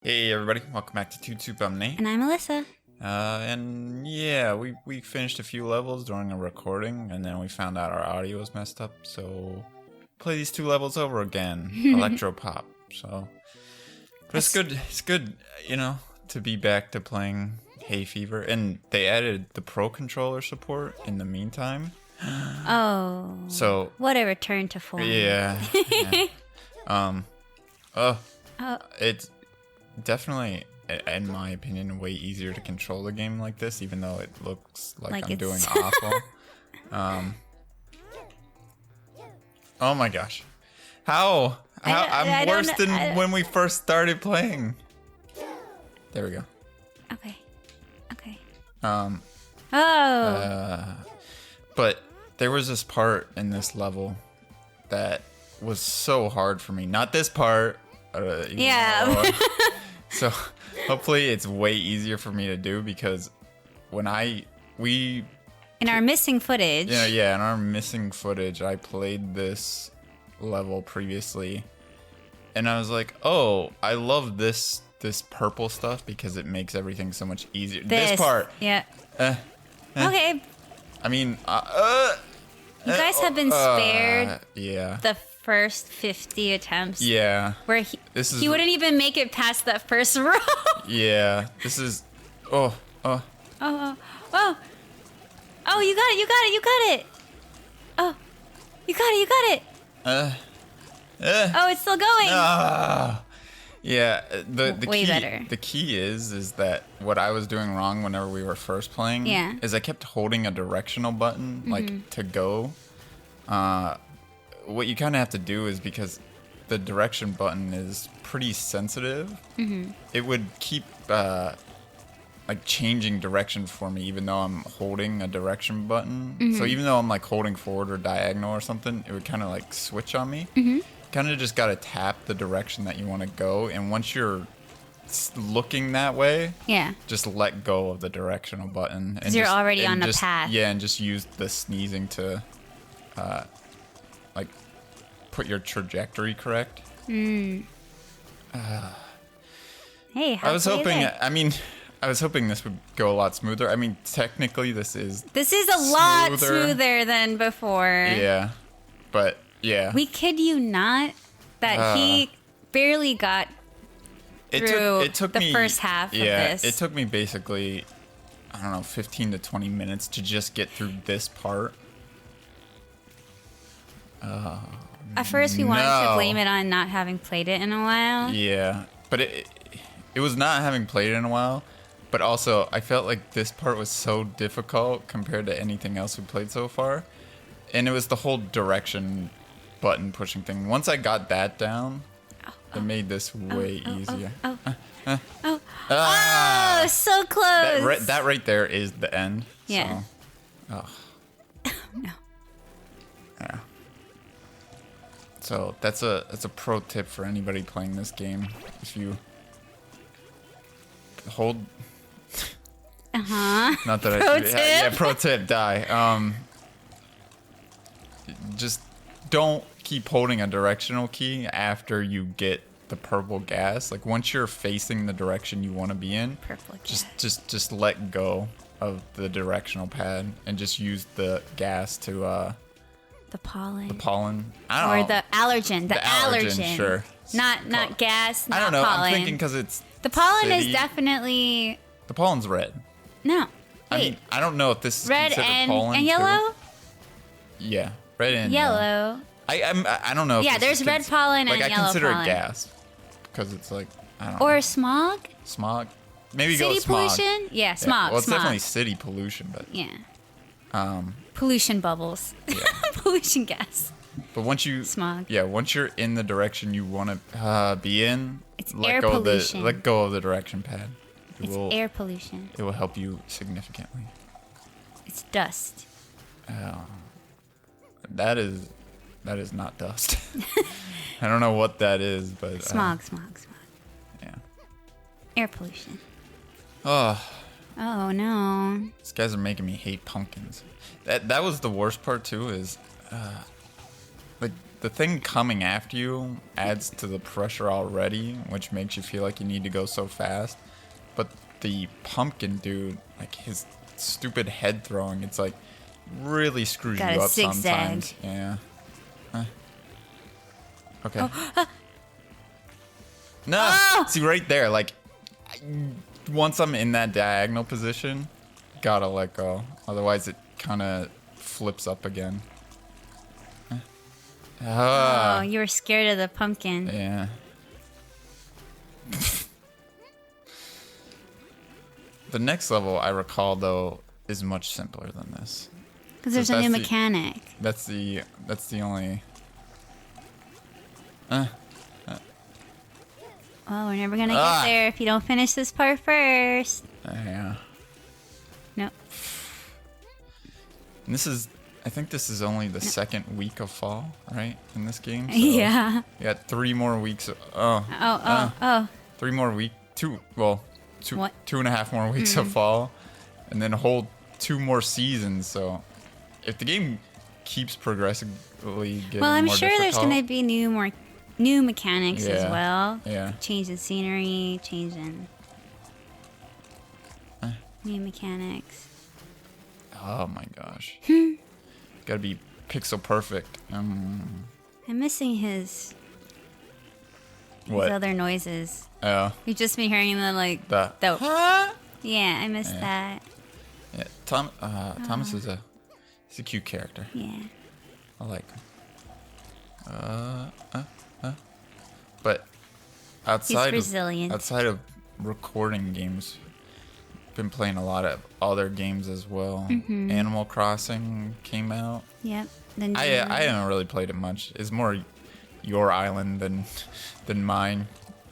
Hey everybody, welcome back to Toot Soup. I'm Nate. And I'm Alyssa. And yeah, we finished a few levels during a recording, and then we found out our audio was messed up, so play these 2 levels over again. Electro pop. So but it's good, you know, to be back to playing Hayfever, and they added the Pro controller support in the meantime. Oh. So what a return to form. Yeah. It's definitely, in my opinion, way easier to control the game like this, even though it looks like I'm doing awful. Oh my gosh. How I'm worse than when we first started playing. There we go. Okay. But there was this part in this level that was so hard for me. Not this part. Yeah. So hopefully it's way easier for me to do, because when in our missing footage. Yeah, in our missing footage, I played this level previously, and I was like, oh, I love this purple stuff because it makes everything so much easier. This part. Yeah. Okay. I mean, you guys have been spared. Yeah. The first 50 attempts. Yeah. Where he wouldn't even make it past that first row. Yeah. This is. Oh. Oh, you got it. Oh, you got it. Oh, it's still going. Yeah, better. The key is that what I was doing wrong whenever we were first playing is I kept holding a directional button, like to go. What you kind of have to do is, because the direction button is pretty sensitive, it would keep like changing direction for me even though I'm holding a direction button. So even though I'm like holding forward or diagonal or something, it would kind of like switch on me. Kind of just got to tap the direction that you want to go, and once you're looking that way, just let go of the directional button, because you're already on the path. Yeah, and just use the sneezing to like put your trajectory correct. Hey, I was hoping this would go a lot smoother. I mean, technically this is a lot smoother than before. Yeah, but yeah. We kid you not that he barely got through the first half of this. It took me basically, I don't know, 15 to 20 minutes to just get through this part. At first we wanted to blame it on not having played it in a while. Yeah, but it was not having played it in a while, but also I felt like this part was so difficult compared to anything else we played so far. And it was the whole direction button pushing thing. Once I got that down, it made this way easier. So close. That right there is the end. Yeah. So, no. Yeah. So that's a pro tip for anybody playing this game. If you hold. Not that pro tip. Yeah, pro tip. Die. Just don't keep holding a directional key after you get the purple gas. Like once you're facing the direction you want to be in, just let go of the directional pad and just use the gas to the pollen. The pollen. I don't know. Or the allergen. The allergen. Sure. Not gas. Not I don't know. Pollen. I'm thinking because it's the pollen is definitely. The pollen's red. No. I mean, I don't know if this is red considered pollen and yellow. Too. Yeah, red and yellow. I don't know. If there's red pollen and yellow pollen. I consider it gas because it's like I don't know. Or smog. Smog. Maybe city go smog. Pollution. Yeah, smog. Well, it's smog. definitely city pollution, but yeah. Pollution bubbles. Yeah. Pollution gas. But once you're in the direction you want to be in, it's air pollution. Let go of the direction pad. It's air pollution. It will help you significantly. It's dust. That is not dust. I don't know what that is, but smog. Yeah. Air pollution. Oh no. These guys are making me hate pumpkins. That was the worst part too. Is like the thing coming after you adds to the pressure already, which makes you feel like you need to go so fast. But the pumpkin dude, like his stupid head throwing, it's like really screws you up sometimes. Yeah. Okay. Oh. No! Oh! See, right there, like, once I'm in that diagonal position, gotta let go. Otherwise, it kind of flips up again. Oh, you were scared of the pumpkin. Yeah. The next level, I recall, though, is much simpler than this. Because there's a new mechanic. That's the only... Oh, we're never gonna get there if you don't finish this part first. Yeah. Nope. And I think this is only the second week of fall, right? In this game. So yeah. You got 3 more weeks. 3 more weeks. 2.5 more weeks of fall, and then a whole 2 more seasons. So, if the game keeps progressively getting I'm more sure difficult, there's gonna be new mechanics as well. Yeah. Changing scenery, changing new mechanics. Oh my gosh. Gotta be pixel perfect. I'm missing his other noises. Oh. You've just been hearing the like the huh? Yeah, I missed that. Yeah, Thomas is a cute character. Yeah. I like him. But outside of recording games, been playing a lot of other games as well. Animal Crossing came out. Yep. I haven't really played it much. It's more your island than mine.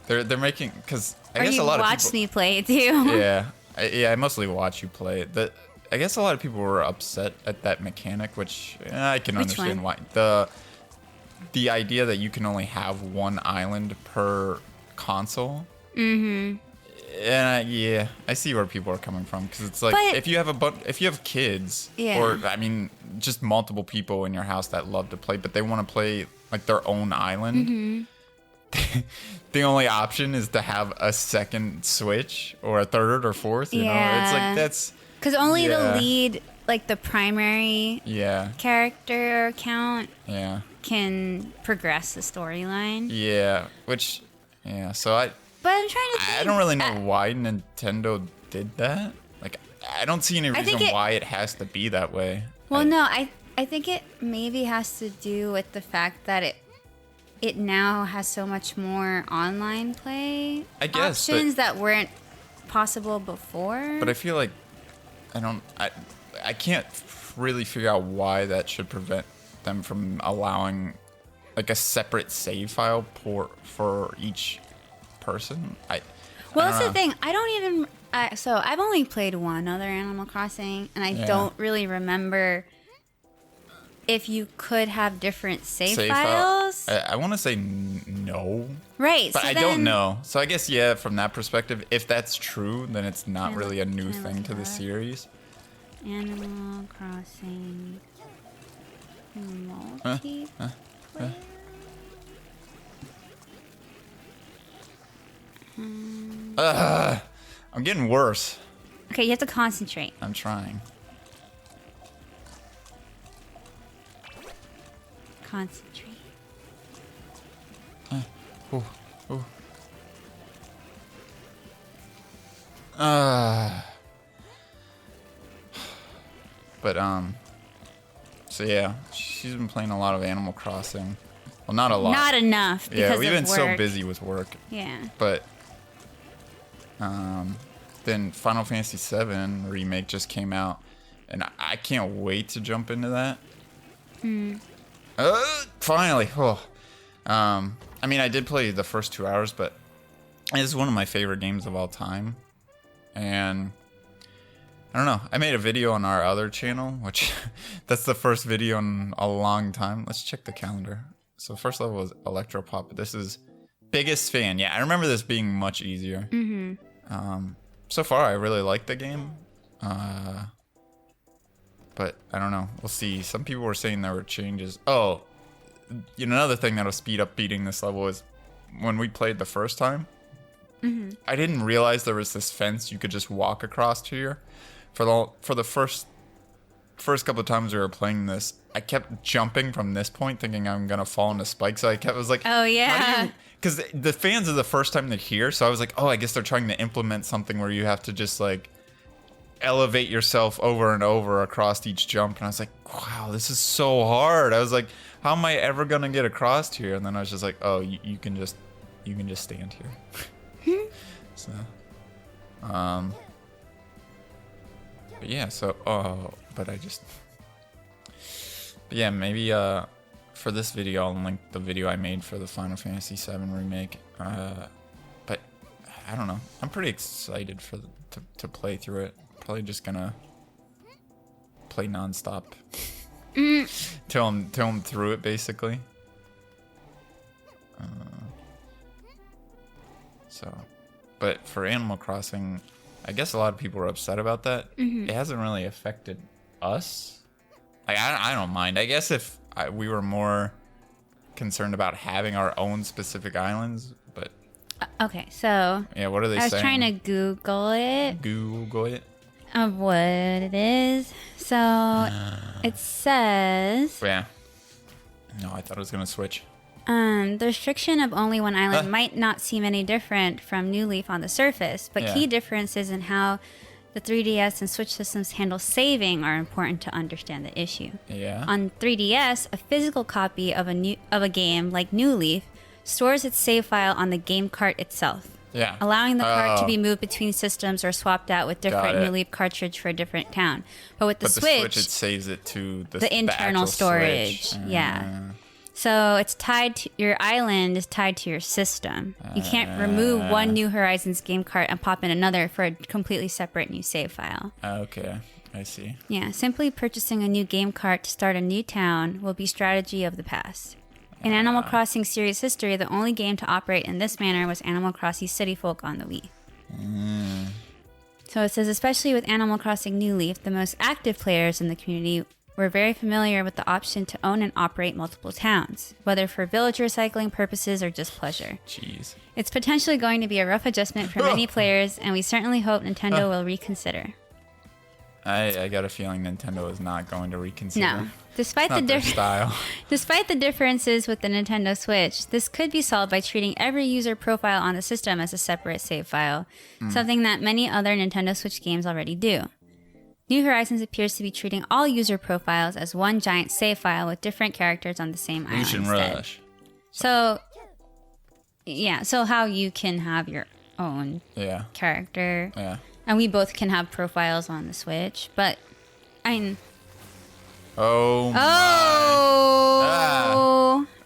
They're making, because I guess a lot of people watched me play it too. Yeah, I mostly watch you play it. I guess a lot of people were upset at that mechanic, which I can understand why. The idea that you can only have one island per console. And I see where people are coming from, because it's like, if you have kids, or I mean just multiple people in your house that love to play, but they want to play like their own island. The only option is to have a second Switch or a third or fourth. You know, it's like that's because only the lead, like the primary character account can progress the storyline. So but I'm trying to think, I don't really know why Nintendo did that. Like, I don't see any reason why it has to be that way. Well, I think it maybe has to do with the fact that it now has so much more online play options that weren't possible before. But I feel like I can't really figure out why that should prevent them from allowing like a separate save file port for each person. That's the thing. I don't even. So I've only played one other Animal Crossing, and I don't really remember if you could have different save files. I want to say no. Right. But I don't know. So I guess, from that perspective, if that's true, then it's not really a new thing to the series. Animal Crossing multiplayer. I'm getting worse. Okay, you have to concentrate. I'm trying. Concentrate. But so yeah, she's been playing a lot of Animal Crossing. Well, not a lot. Not enough. Because we've been so busy with work. Yeah. But then Final Fantasy VII Remake just came out, and I can't wait to jump into that. Finally. I mean, I did play the first 2 hours, but it's one of my favorite games of all time. And I don't know. I made a video on our other channel, which that's the first video in a long time. Let's check the calendar. So first level was Electropop, but this is biggest fan. Yeah, I remember this being much easier. So far, I really like the game. But I don't know. We'll see. Some people were saying there were changes. Oh, another thing that'll speed up beating this level is when we played the first time, I didn't realize there was this fence you could just walk across here. For the first couple of times we were playing this, I kept jumping from this point thinking I'm going to fall into spikes. So I was like, oh, yeah. Because the fans are the first time they're here. So I was like, oh, I guess they're trying to implement something where you have to just like elevate yourself over and over across each jump. And I was like, wow, this is so hard. I was like, how am I ever going to get across here? And then I was just like, oh, you can just stand here. So, but yeah, yeah, maybe for this video I'll link the video I made for the Final Fantasy VII remake. But I don't know. I'm pretty excited to play through it. Probably just gonna play nonstop till I'm through it, basically. But for Animal Crossing, I guess a lot of people are upset about that. It hasn't really affected us. Like, I don't mind. I guess if we were more concerned about having our own specific islands, but... Okay, so... Yeah, what are they saying? I was trying to Google it. Google it? Of what it is. So, it says... Yeah. No, I thought it was going to switch. The restriction of only one island might not seem any different from New Leaf on the surface, but key differences in how the 3DS and Switch systems handle saving are important to understand the issue. Yeah. On 3DS, a physical copy of a game like New Leaf stores its save file on the game cart itself. Yeah. Allowing the cart to be moved between systems or swapped out with different New Leaf cartridge for a different town. But with the Switch, it saves it to the internal storage. Switch. Yeah. So it's tied to your island is tied to your system. You can't remove one New Horizons game cart and pop in another for a completely separate new save file. Okay, I see. Yeah, simply purchasing a new game cart to start a new town will be strategy of the past. In Animal Crossing series history, the only game to operate in this manner was Animal Crossing City Folk on the Wii. So it says, especially with Animal Crossing New Leaf, the most active players in the community were very familiar with the option to own and operate multiple towns, whether for village recycling purposes or just pleasure. Jeez. It's potentially going to be a rough adjustment for many players, and we certainly hope Nintendo will reconsider. I got a feeling Nintendo is not going to reconsider. No. Despite the differences with the Nintendo Switch, this could be solved by treating every user profile on the system as a separate save file, something that many other Nintendo Switch games already do. New Horizons appears to be treating all user profiles as one giant save file with different characters on the same island Lucian instead. Rush. So, yeah, so how you can have your own character. Yeah. And we both can have profiles on the Switch, but I mean... Oh, my.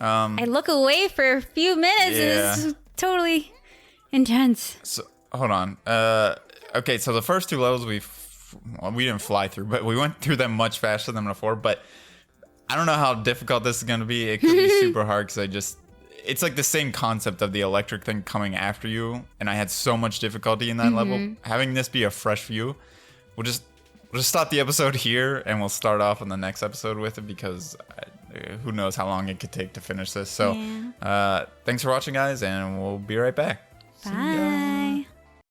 I look away for a few minutes and this is totally intense. So, hold on. Okay, so the first two levels we didn't fly through, but we went through them much faster than before. But I don't know how difficult this is going to be. It could be super hard because it's like the same concept of the electric thing coming after you, and I had so much difficulty in that level. Having this be a fresh view, we'll just stop the episode here, and we'll start off on the next episode with it because who knows how long it could take to finish this. So thanks for watching, guys, and we'll be right back. Bye.